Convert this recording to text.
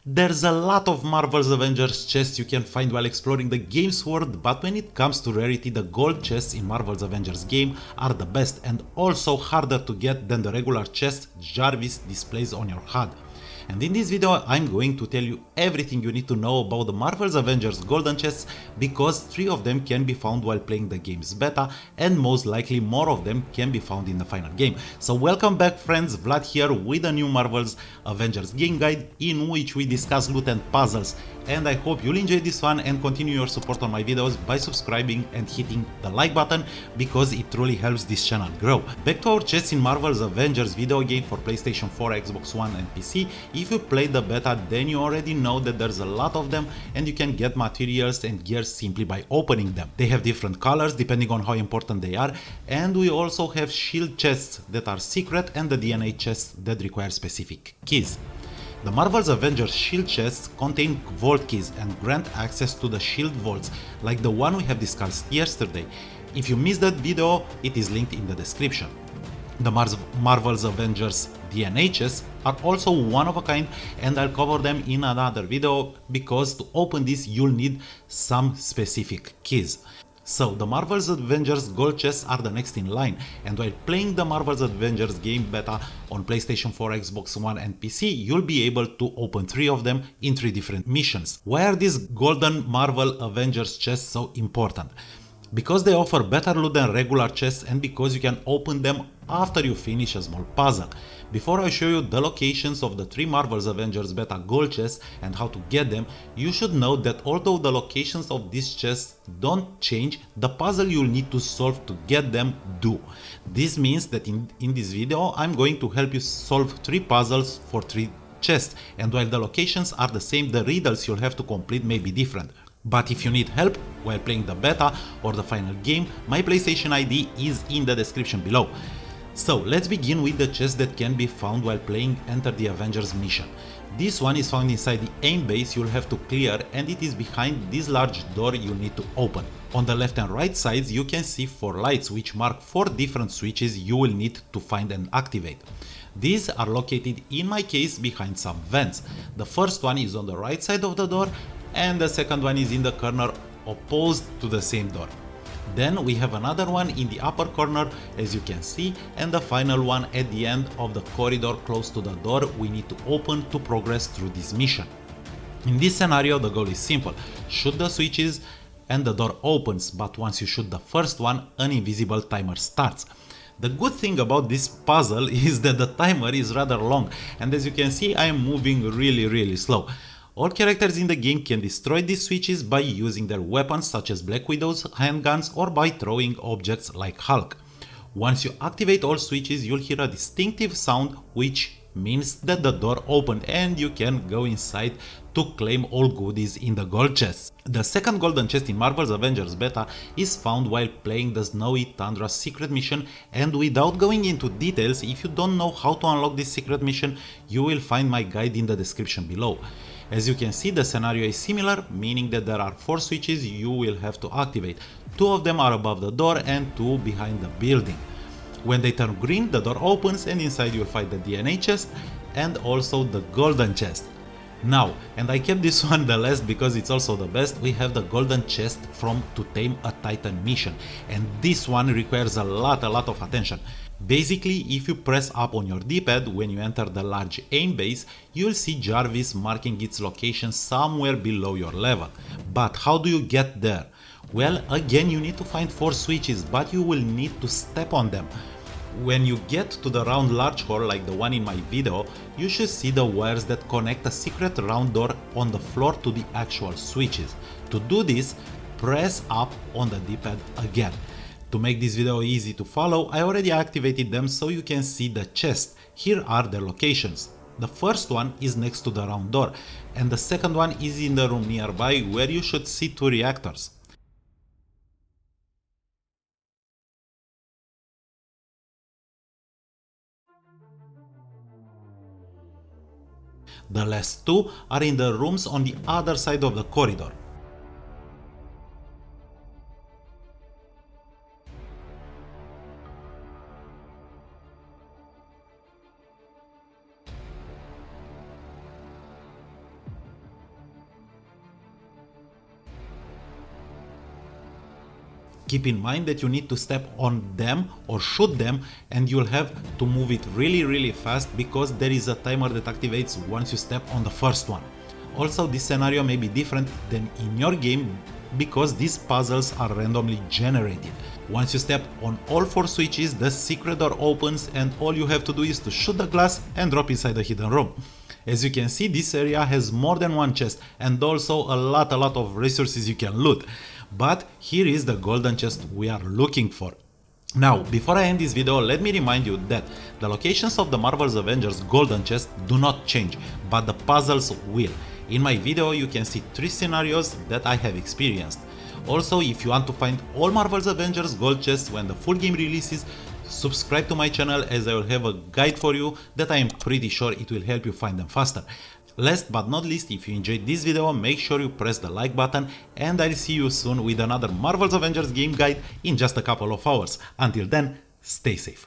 There's a lot of Marvel's Avengers chests you can find while exploring the game's world, but when it comes to rarity, the gold chests in Marvel's Avengers game are the best and also harder to get than the regular chests Jarvis displays on your HUD. And in this video I'm going to tell you everything you need to know about the Marvel's Avengers golden chests, because 3 of them can be found while playing the game's beta, and most likely more of them can be found in the final game. So welcome back friends, Vlad here with a new Marvel's Avengers game guide in which we discuss loot and puzzles, and I hope you'll enjoy this one and continue your support on my videos by subscribing and hitting the like button, because it truly helps this channel grow. Back to our chests in Marvel's Avengers video game for PlayStation 4, Xbox One and PC. If you played the beta, then you already know that there's a lot of them and you can get materials and gear simply by opening them. They have different colors depending on how important they are, and we also have shield chests that are secret and the DNA chests that require specific keys. The Marvel's Avengers shield chests contain vault keys and grant access to the shield vaults, like the one we have discussed yesterday. If you missed that video, it is linked in the description. The Marvel's Avengers DNA chests are also one of a kind, and I'll cover them in another video, because to open this you'll need some specific keys. So the Marvel's Avengers gold chests are the next in line, and while playing the Marvel's Avengers game beta on PlayStation 4, Xbox One and PC, you'll be able to open 3 of them in 3 different missions. Why are these golden Marvel Avengers chests so important? Because they offer better loot than regular chests, and because you can open them after you finish a small puzzle. Before I show you the locations of the 3 Marvel's Avengers beta gold chests and how to get them, you should know that although the locations of these chests don't change, the puzzle you'll need to solve to get them do. This means that in this video I'm going to help you solve 3 puzzles for 3 chests, and while the locations are the same, the riddles you'll have to complete may be different. But if you need help while playing the beta or the final game, my PlayStation ID is in the description below. So let's begin with the chest that can be found while playing Enter the Avengers mission. This one is found inside the aim base you'll have to clear, and it is behind this large door you need to open. On the left and right sides you can see 4 lights which mark 4 different switches you will need to find and activate. These are located in my case behind some vents. The first one is on the right side of the door, and the second one is in the corner opposed to the same door. Then we have another one in the upper corner, as you can see, and the final one at the end of the corridor close to the door we need to open to progress through this mission. In this scenario the goal is simple: shoot the switches and the door opens, but once you shoot the first one, an invisible timer starts. The good thing about this puzzle is that the timer is rather long, and as you can see I am moving really slow. All characters in the game can destroy these switches by using their weapons such as Black Widow's handguns or by throwing objects like Hulk. Once you activate all switches, you'll hear a distinctive sound, which means that the door opened and you can go inside to claim all goodies in the gold chest. The second golden chest in Marvel's Avengers beta is found while playing the Snowy Tundra secret mission, and without going into details, if you don't know how to unlock this secret mission, you will find my guide in the description below. As you can see, the scenario is similar, meaning that there are 4 switches you will have to activate. 2 of them are above the door and 2 behind the building. When they turn green, the door opens and inside you'll find the DNA chest and also the golden chest. Now, and I kept this one the last because it's also the best, we have the golden chest from To Tame a Titan mission, and this one requires a lot of attention. Basically, if you press up on your D-pad when you enter the large aim base, you'll see Jarvis marking its location somewhere below your level. But how do you get there? Well, again you need to find 4 switches, but you will need to step on them. When you get to the round large hole like the one in my video, you should see the wires that connect a secret round door on the floor to the actual switches. To do this, press up on the D-pad again. To make this video easy to follow, I already activated them so you can see the chest. Here are their locations. The first one is next to the round door, and the second one is in the room nearby where you should see 2 reactors. The last 2 are in the rooms on the other side of the corridor. Keep in mind that you need to step on them or shoot them, and you'll have to move it really fast because there is a timer that activates once you step on the first one. Also, this scenario may be different than in your game because these puzzles are randomly generated. Once you step on all 4 switches, the secret door opens and all you have to do is to shoot the glass and drop inside the hidden room. As you can see, this area has more than one chest and also a lot of resources you can loot. But here is the golden chest we are looking for. Now, before I end this video, let me remind you that the locations of the Marvel's Avengers golden chest do not change, but the puzzles will. In my video you can see 3 scenarios that I have experienced. Also, if you want to find all Marvel's Avengers gold chests when the full game releases, subscribe to my channel as I will have a guide for you that I am pretty sure it will help you find them faster. Last but not least, if you enjoyed this video, make sure you press the like button, and I'll see you soon with another Marvel's Avengers game guide in just a couple of hours. Until then, stay safe.